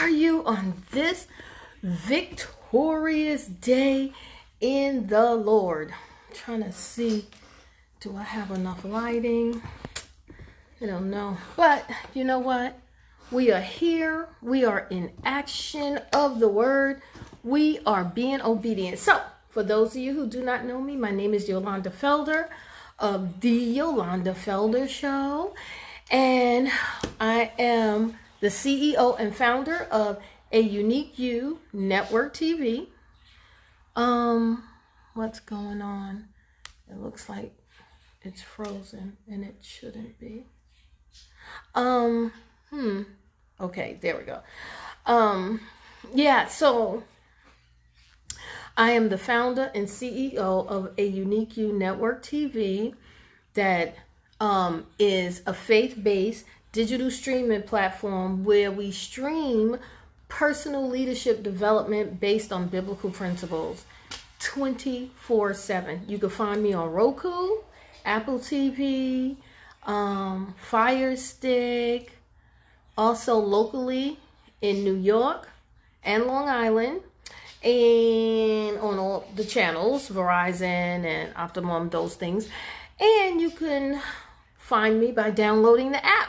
are you on this victorious day in the Lord? I'm trying to see, do I have enough lighting? I don't know. But you know what? We are here. We are in action of the word. We are being obedient. So, for those of you who do not know me, my name is Yolanda Felder of The Yolanda Felder Show. And I am the CEO and founder of A Unique You Network TV. What's going on? It looks like it's frozen and it shouldn't be. Okay, there we go. So I am the founder and CEO of A Unique You Network TV that is a faith-based digital streaming platform where we stream personal leadership development based on biblical principles 24/7. You can find me on Roku, Apple TV, Fire Stick, also locally in New York and Long Island, and on all the channels, Verizon and Optimum, those things. And you can find me by downloading the app.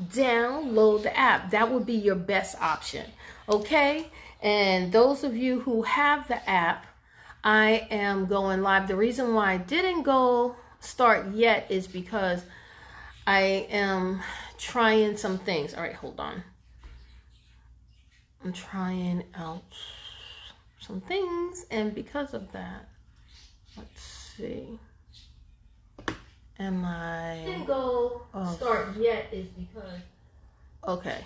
Download the app. That would be your best option. Okay? And those of you who have the app, I am going live. The reason why I didn't go start yet is because I am trying some things. All right, hold on. I'm trying out some things, and because of that, let's see. Didn't go start yet is because, okay,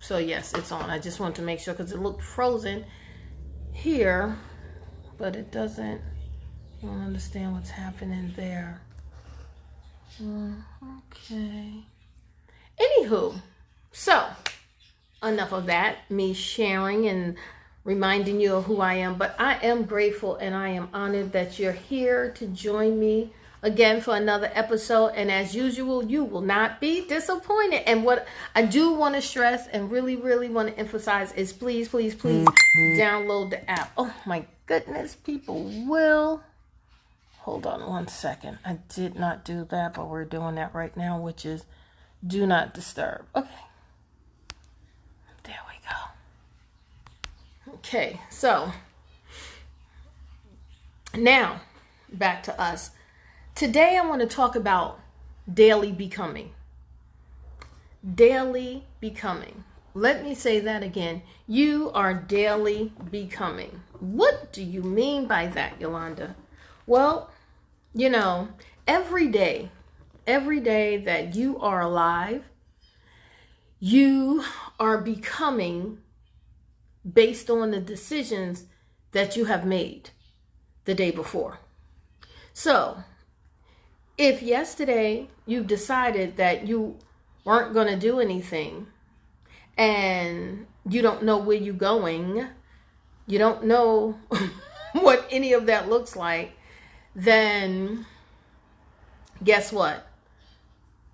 so yes, it's on. I just want to make sure because it looked frozen here, but it doesn't. I don't understand what's happening there. Okay. Anywho, so enough of that, me sharing and reminding you of who I am. But I am grateful and I am honored that you're here to join me again for another episode. And as usual, you will not be disappointed. And what I do want to stress and really, really want to emphasize is please, please, please download the app. Oh my goodness, people will. Hold on one second. I did not do that, but we're doing that right now, which is do not disturb. Okay. There we go. Okay, so now back to us. Today I want to talk about daily becoming. Daily becoming. Let me say that again. You are daily becoming. What do you mean by that, Yolanda? Well, you know, every day that you are alive, you are becoming based on the decisions that you have made the day before. So, if yesterday you decided that you weren't going to do anything and you don't know where you're going, you don't know what any of that looks like, then guess what?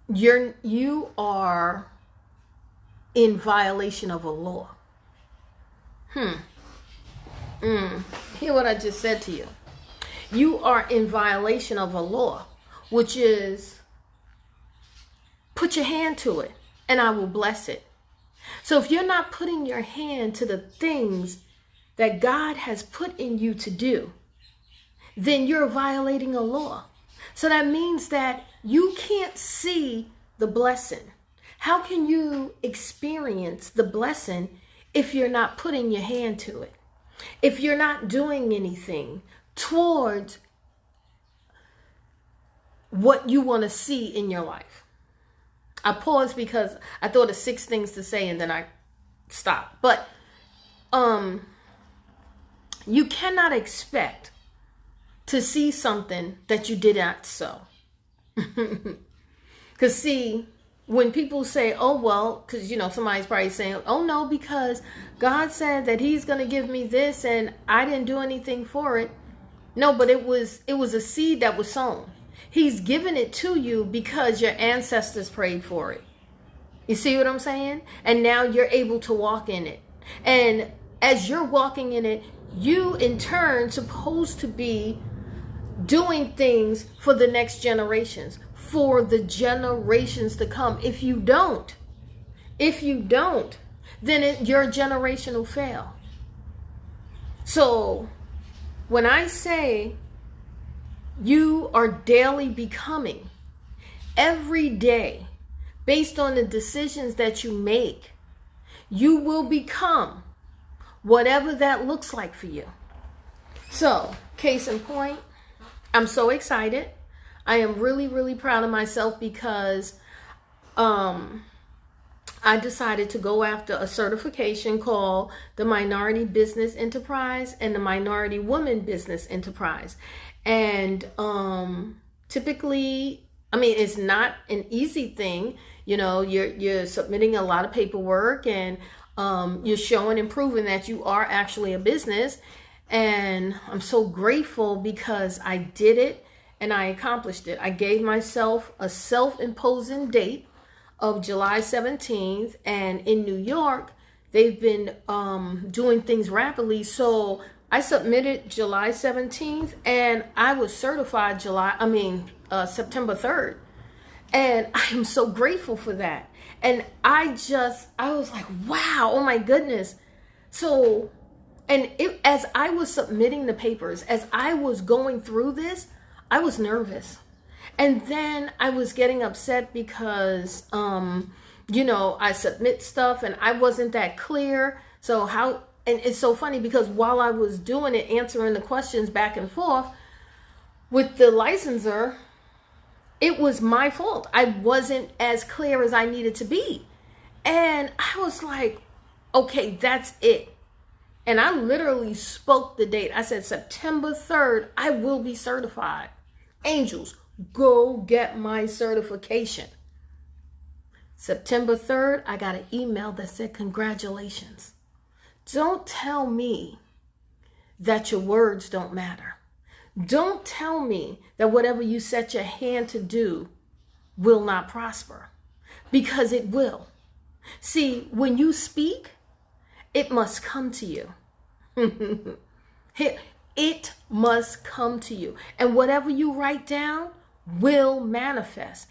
You are in violation of a law. Hear what I just said to you. You are in violation of a law, which is put your hand to it and I will bless it. So if you're not putting your hand to the things that God has put in you to do, then you're violating a law. So that means that you can't see the blessing. How can you experience the blessing if you're not putting your hand to it? If you're not doing anything towards what you want to see in your life? I paused because I thought of 6 things to say and then I stopped. But you cannot expect to see something that you did not sow. Because see, when people say, oh, well, because, you know, somebody's probably saying, oh, no, because God said that he's going to give me this and I didn't do anything for it. No, but it was a seed that was sown. He's given it to you because your ancestors prayed for it. You see what I'm saying? And now you're able to walk in it. And as you're walking in it, you in turn supposed to be doing things for the next generations, for the generations to come. If you don't, then your generation will fail. So when I say you are daily becoming, every day, based on the decisions that you make, you will become whatever that looks like for you. So, case in point, I'm so excited. I am really, really proud of myself because I decided to go after a certification called the Minority Business Enterprise and the Minority Woman Business Enterprise. And typically, I mean, it's not an easy thing. You know, you're submitting a lot of paperwork, and you're showing and proving that you are actually a business. And I'm so grateful because I did it and I accomplished it. I gave myself a self-imposing date of July 17th, and in New York, they've been doing things rapidly. So I submitted July 17th and I was certified September 3rd. And I am so grateful for that. And I was like, wow, oh my goodness. So, as I was submitting the papers, as I was going through this, I was nervous. And then I was getting upset because, I submit stuff and I wasn't that clear. And it's so funny because while I was doing it, answering the questions back and forth with the licensor, it was my fault. I wasn't as clear as I needed to be. And I was like, okay, that's it. And I literally spoke the date. I said, September 3rd, I will be certified. Angels, go get my certification. September 3rd, I got an email that said, congratulations. Don't tell me that your words don't matter. Don't tell me that whatever you set your hand to do will not prosper, because it will. See, when you speak, it must come to you. It must come to you. And whatever you write down will manifest.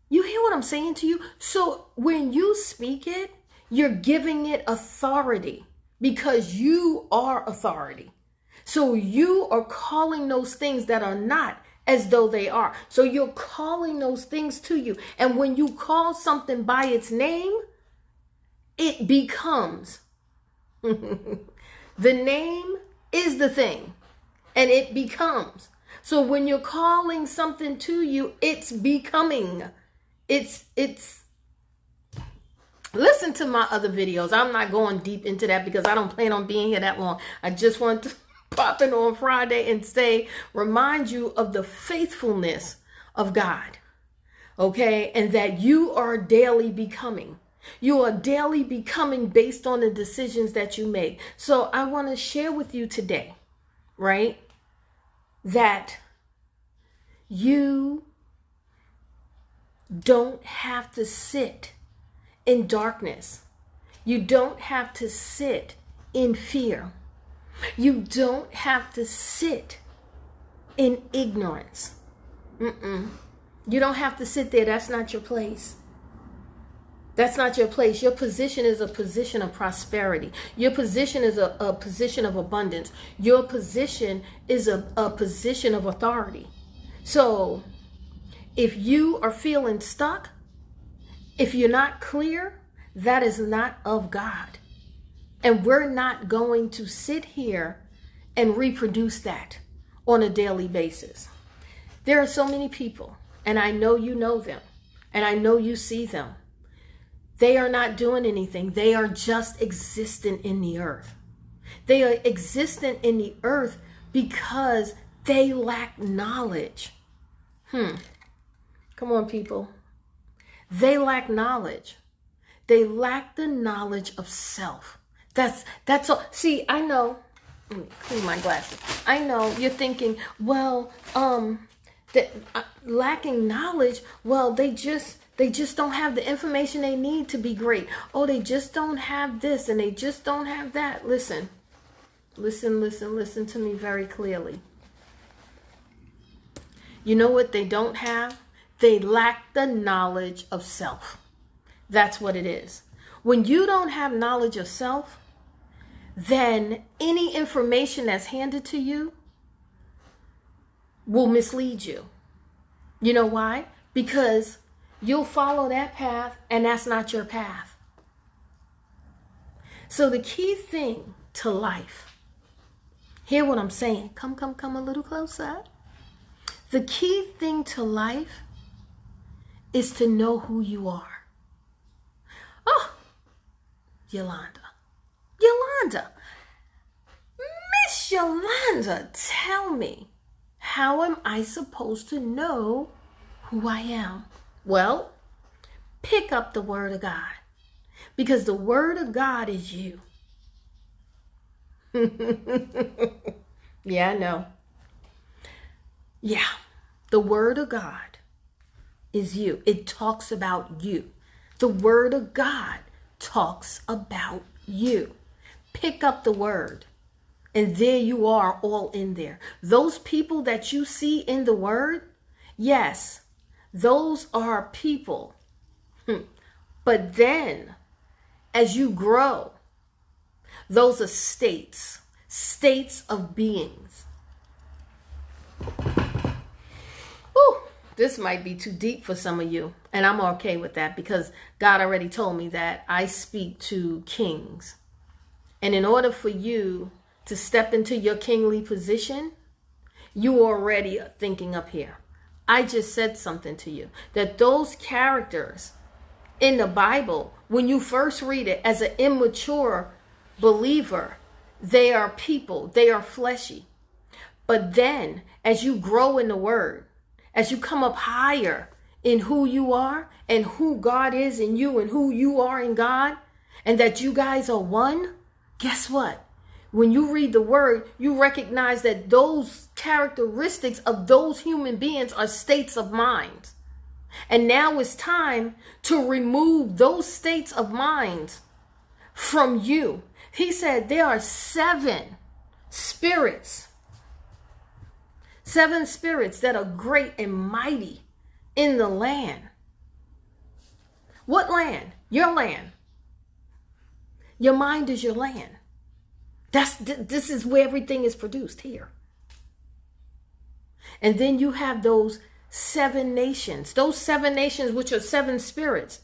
You hear what I'm saying to you? So when you speak it, you're giving it authority because you are authority. So you are calling those things that are not as though they are. So you're calling those things to you. And when you call something by its name, it becomes. The name is the thing, and it becomes. So when you're calling something to you, it's becoming. It's listen to my other videos. I'm not going deep into that because I don't plan on being here that long. I just want to pop in on Friday and remind you of the faithfulness of God. Okay? And that you are daily becoming. You are daily becoming based on the decisions that you make. So I want to share with you today, right, that you don't have to sit in darkness. You don't have to sit in fear. You don't have to sit in ignorance. You don't have to sit there. That's not your place. That's not your place. Your position is a position of prosperity. Your position is a position of abundance. Your position is a position of authority. So if you are feeling stuck, if you're not clear, that is not of God. And we're not going to sit here and reproduce that on a daily basis. There are so many people, and I know you know them, and I know you see them. They are not doing anything. They are just existent in the earth. They are existent in the earth because they lack knowledge. Come on, people. They lack knowledge. They lack the knowledge of self. That's all. See, I know. Let me clean my glasses. I know you're thinking, well, lacking knowledge. Well, they just They just don't have the information they need to be great. Oh, they just don't have this and they just don't have that. Listen to me very clearly. You know what they don't have? They lack the knowledge of self. That's what it is. When you don't have knowledge of self, then any information that's handed to you will mislead you. You know why? Because you'll follow that path and that's not your path. So the key thing to life, hear what I'm saying. Come a little closer. The key thing to life is to know who you are. Oh, Yolanda, Miss Yolanda, tell me, how am I supposed to know who I am? Well, pick up the Word of God, because the Word of God is you. Yeah, I know. Yeah, the Word of God is you. It talks about you. The Word of God talks about you. Pick up the Word, and there you are, all in there. Those people that you see in the Word, yes, those are people. But then, as you grow, those are states of beings. Ooh, this might be too deep for some of you, and I'm okay with that because God already told me that I speak to kings. And in order for you to step into your kingly position, you already are thinking up here. I just said something to you, that those characters in the Bible, when you first read it as an immature believer, they are people, they are fleshy. But then as you grow in the Word, as you come up higher in who you are and who God is in you and who you are in God, and that you guys are one, guess what? When you read the Word, you recognize that those characteristics of those human beings are states of mind. And now it's time to remove those states of mind from you. He said there are 7 spirits. 7 spirits that are great and mighty in the land. What land? Your land. Your mind is your land. This is where everything is produced, here. And then you have those 7 nations. Those 7 nations, which are 7 spirits.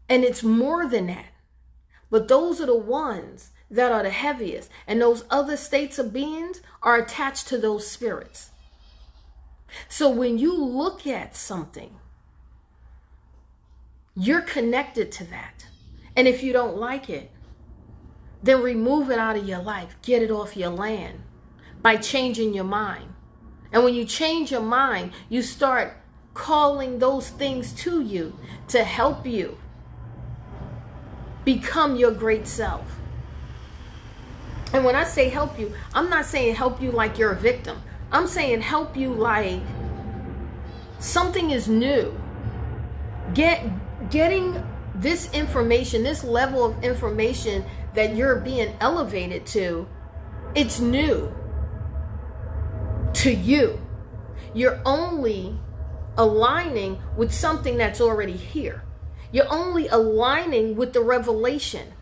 And it's more than that. But those are the ones that are the heaviest. And those other states of beings are attached to those spirits. So when you look at something, you're connected to that. And if you don't like it, then remove it out of your life. Get it off your land by changing your mind. And when you change your mind, you start calling those things to you to help you become your great self. And when I say help you, I'm not saying help you like you're a victim. I'm saying help you like something is new. Getting this information, this level of information that you're being elevated to, it's new to you. You're only aligning with something that's already here. You're only aligning with the revelation.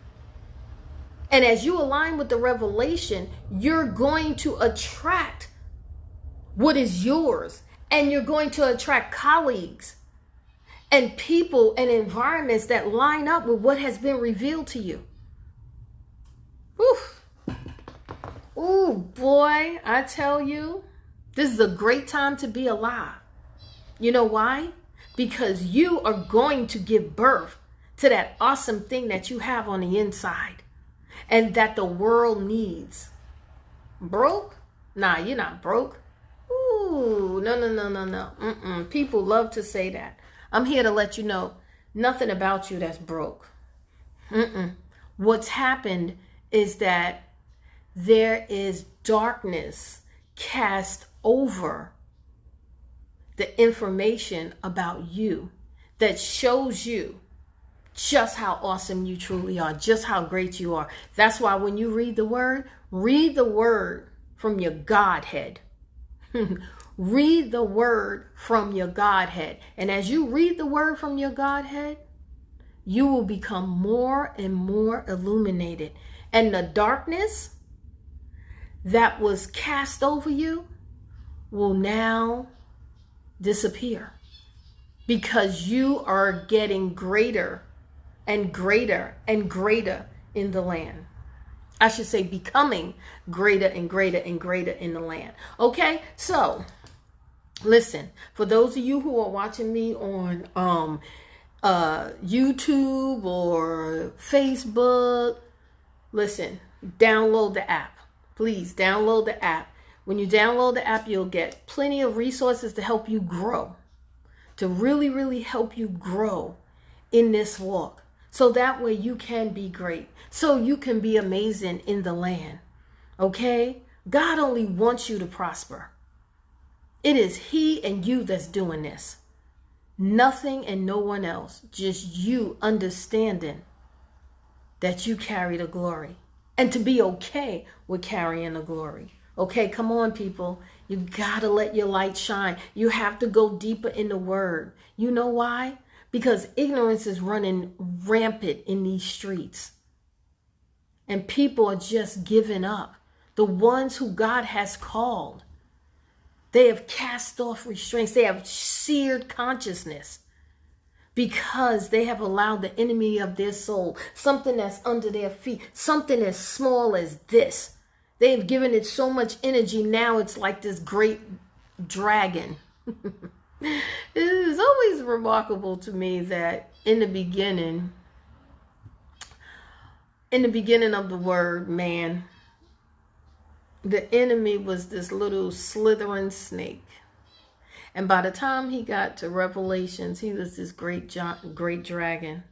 And as you align with the revelation, you're going to attract what is yours. And you're going to attract colleagues and people and environments that line up with what has been revealed to you. Oof. Ooh, boy, I tell you, this is a great time to be alive. You know why? Because you are going to give birth to that awesome thing that you have on the inside and that the world needs. Broke? Nah, you're not broke. Ooh, no. People love to say that. I'm here to let you know nothing about you that's broke. What's happened is that there is darkness cast over the information about you that shows you just how awesome you truly are, just how great you are. That's why when you read the word from your Godhead. Read the word from your Godhead. And as you read the word from your Godhead, you will become more and more illuminated. And the darkness that was cast over you will now disappear, because you are getting greater and greater and greater in the land. I should say becoming greater and greater and greater in the land. Okay, so listen, for those of you who are watching me on YouTube or Facebook, listen, download the app. Please download the app. When you download the app, you'll get plenty of resources to help you grow, to really, really help you grow in this walk. So that way you can be great. So you can be amazing in the land. Okay? God only wants you to prosper. It is He and you that's doing this. Nothing and no one else. Just you understanding that you carry the glory. And to be okay with carrying the glory. Okay, come on, people. You gotta let your light shine. You have to go deeper in the word. You know why? Because ignorance is running rampant in these streets. And people are just giving up. The ones who God has called, they have cast off restraints. They have seared consciousness because they have allowed the enemy of their soul, something that's under their feet, something as small as this. They have given it so much energy. Now it's like this great dragon. It is always remarkable to me that in the beginning of the word man, the enemy was this little slithering snake. And by the time he got to Revelations, he was this great dragon.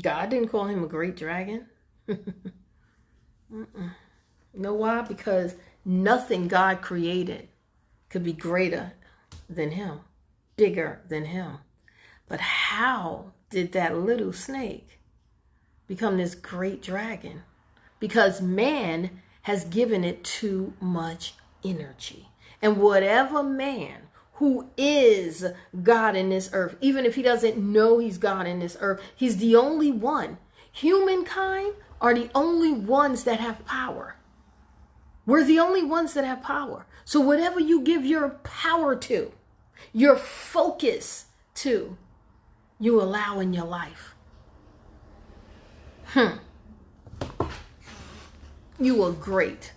God didn't call him a great dragon. You know why? Because nothing God created could be greater than him, bigger than him. But how did that little snake become this great dragon? Because man has given it too much energy. And whatever man who is God in this earth, even if he doesn't know he's God in this earth, he's the only one. Humankind are the only ones that have power. We're the only ones that have power. So whatever you give your power to, your focus to, you allow in your life. You are great.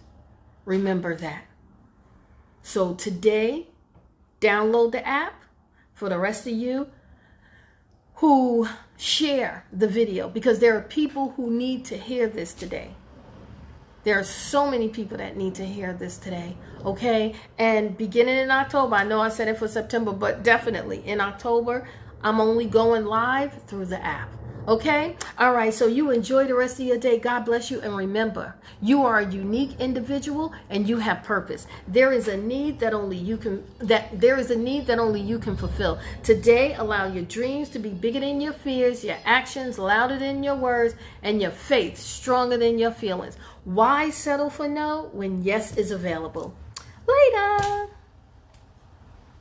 Remember that. So today, download the app. For the rest of you who share the video, because there are people who need to hear this today. There are so many people that need to hear this today, okay? And beginning in October, I know I said it for September, but definitely in October, I'm only going live through the app, okay? All right, so you enjoy the rest of your day. God bless you. And remember, you are a unique individual and you have purpose. There is a need that only you can fulfill. Today, allow your dreams to be bigger than your fears, your actions louder than your words, and your faith stronger than your feelings. Why settle for no when yes is available? Later.